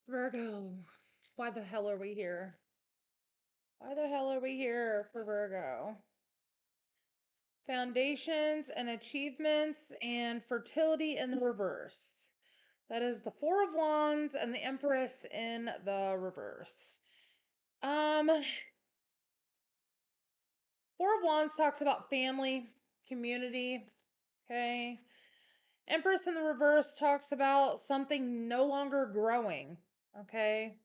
Virgo, why the hell are we here? Why the hell are we here for Virgo? Foundations and achievements and fertility in the reverse. That is the Four of Wands and the Empress in the reverse. Four of Wands talks about family, community, okay? Empress in the reverse talks about something no longer growing, okay?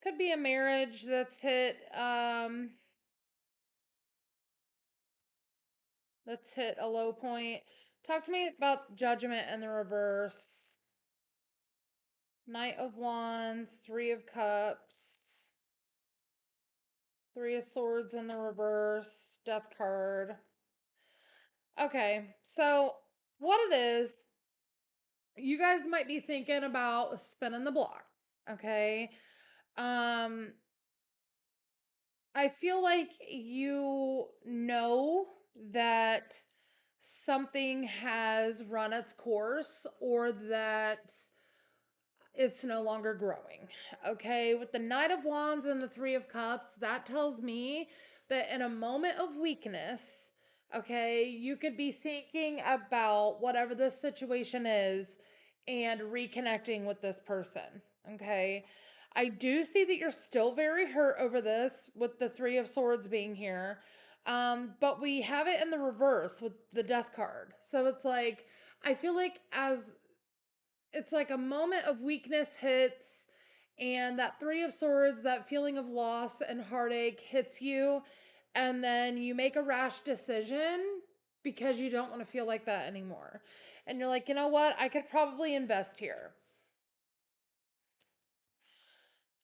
Could be a marriage that's hit a low point. Talk to me about Judgment in the reverse. Knight of Wands, Three of Cups, Three of Swords in the reverse, Death card. Okay, so what it is, you guys might be thinking about spinning the block, okay? Um, I feel like you know that something has run its course or that it's no longer growing. Okay, with the Knight of Wands and the Three of Cups, that tells me that in a moment of weakness, okay, you could be thinking about whatever this situation is and reconnecting with this person. Okay, I do see that you're still very hurt over this with the Three of Swords being here. But we have it in the reverse with the Death card. So it's like, I feel like as it's like a moment of weakness hits, and that Three of Swords, that feeling of loss and heartache hits you, and then you make a rash decision because you don't want to feel like that anymore. And you're like, you know what? I could probably invest here.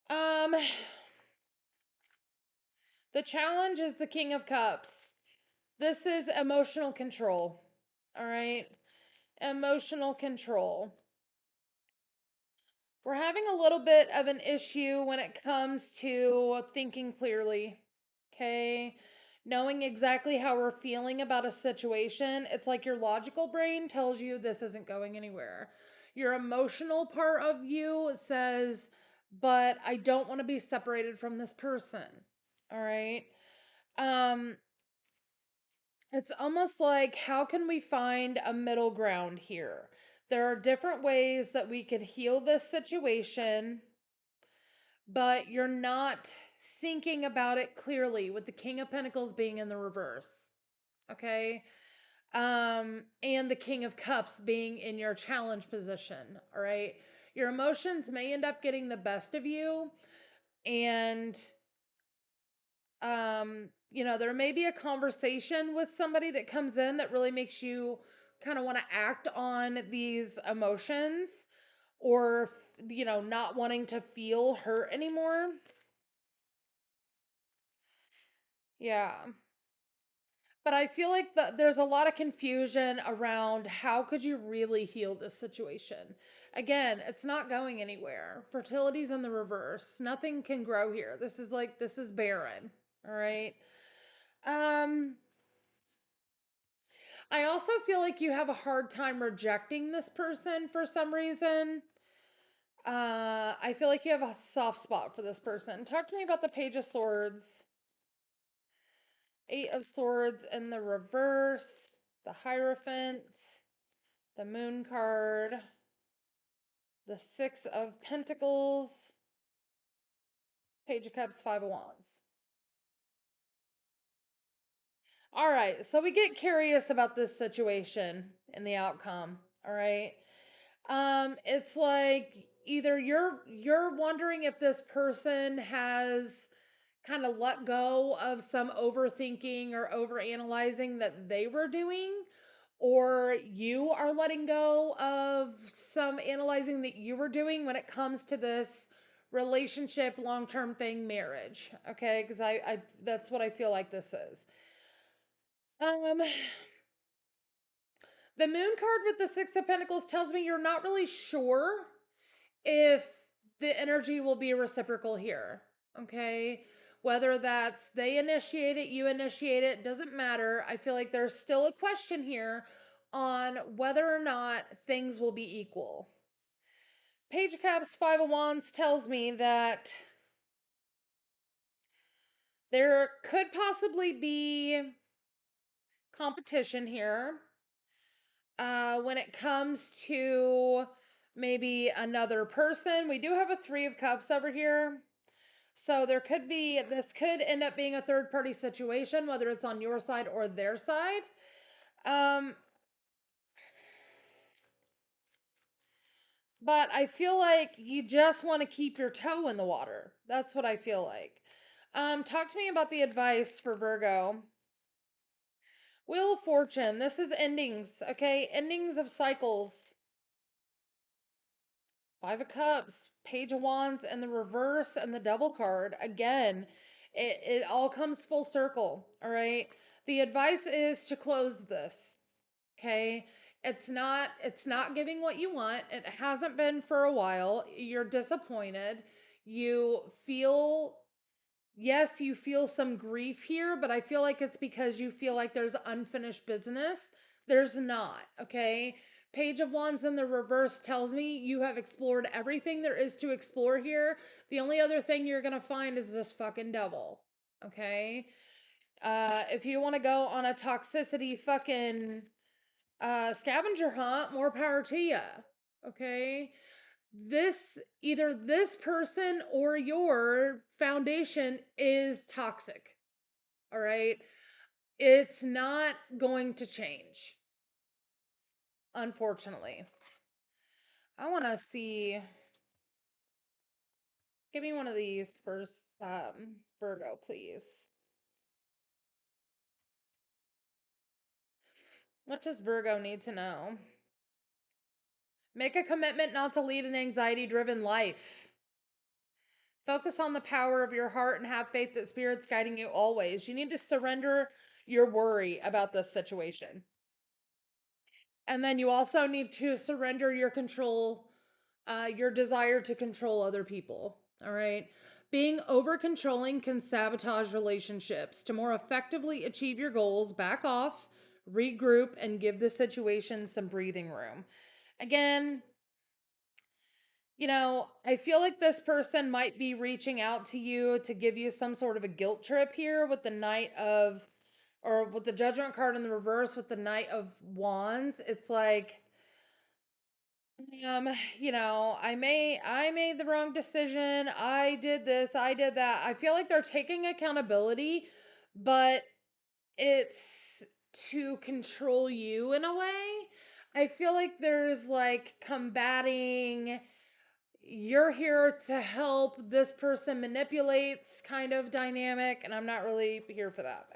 Um, the challenge is the King of Cups. This is emotional control. All right. Emotional control. We're having a little bit of an issue when it comes to thinking clearly. Okay. Knowing exactly how we're feeling about a situation. It's like your logical brain tells you this isn't going anywhere. Your emotional part of you says, but I don't want to be separated from this person. All right. Um, it's almost like, how can we find a middle ground here? There are different ways that we could heal this situation, but you're not thinking about it clearly with the King of Pentacles being in the reverse. Okay? And the King of Cups being in your challenge position. All right? Your emotions may end up getting the best of you, and there may be a conversation with somebody that comes in that really makes you kind of want to act on these emotions, or not wanting to feel hurt anymore. Yeah. But I feel like there's a lot of confusion around how could you really heal this situation. Again, it's not going anywhere. Fertility's in the reverse. Nothing can grow here. This is barren. All right. Um I also feel like you have a hard time rejecting this person for some reason. I feel like you have a soft spot for this person. Talk to me about the Page of Swords. Eight of Swords in the reverse, the Hierophant, the Moon card, the Six of Pentacles, Page of Cups, Five of Wands. All right, so we get curious about this situation and the outcome. All right. It's like either you're wondering if this person has kind of let go of some overthinking or overanalyzing that they were doing, or you are letting go of some analyzing that you were doing when it comes to this relationship, long-term thing, marriage. Okay, because I that's what I feel like this is. Um, the Moon card with the Six of Pentacles tells me you're not really sure if the energy will be reciprocal here. Okay. Whether that's they initiate it, you initiate it, doesn't matter. I feel like there's still a question here on whether or not things will be equal. Page of Cups, Five of Wands tells me that there could possibly be competition here when it comes to maybe another person. We do have a Three of Cups over here. So there could be, this could end up being a third party situation, whether it's on your side or their side. But I feel like you just want to keep your toe in the water. That's what I feel like. Talk to me about the advice for Virgo. Wheel of Fortune. This is endings, okay? Endings of cycles. Five of Cups, Page of Wands, and the reverse, and the Devil card. Again, it all comes full circle, all right? The advice is to close this, okay? It's not giving what you want. It hasn't been for a while. You're disappointed. You feel, yes, you feel some grief here, but I feel like it's because you feel like there's unfinished business. There's not, okay? Page of Wands in the reverse tells me you have explored everything there is to explore here. The only other thing you're going to find is this fucking devil, okay? If you want to go on a toxicity fucking scavenger hunt, more power to you, okay? Either this person or your foundation is toxic. All right. It's not going to change, unfortunately. I want to see. Give me one of these first, Virgo, please. What does Virgo need to know? Make a commitment not to lead an anxiety driven life. Focus on the power of your heart and have faith that Spirit's guiding you always. You need to surrender your worry about this situation. And then you also need to surrender your control, your desire to control other people. All right. Being over controlling can sabotage relationships. To more effectively achieve your goals, back off, regroup, and give the situation some breathing room. Again, I feel like this person might be reaching out to you to give you some sort of a guilt trip here with the or with the Judgment card in the reverse with the Knight of Wands. It's like, I made the wrong decision. I did this, I did that. I feel like they're taking accountability, but it's to control you in a way. I feel like there's like combating, you're here to help, this person manipulates kind of dynamic, and I'm not really here for that.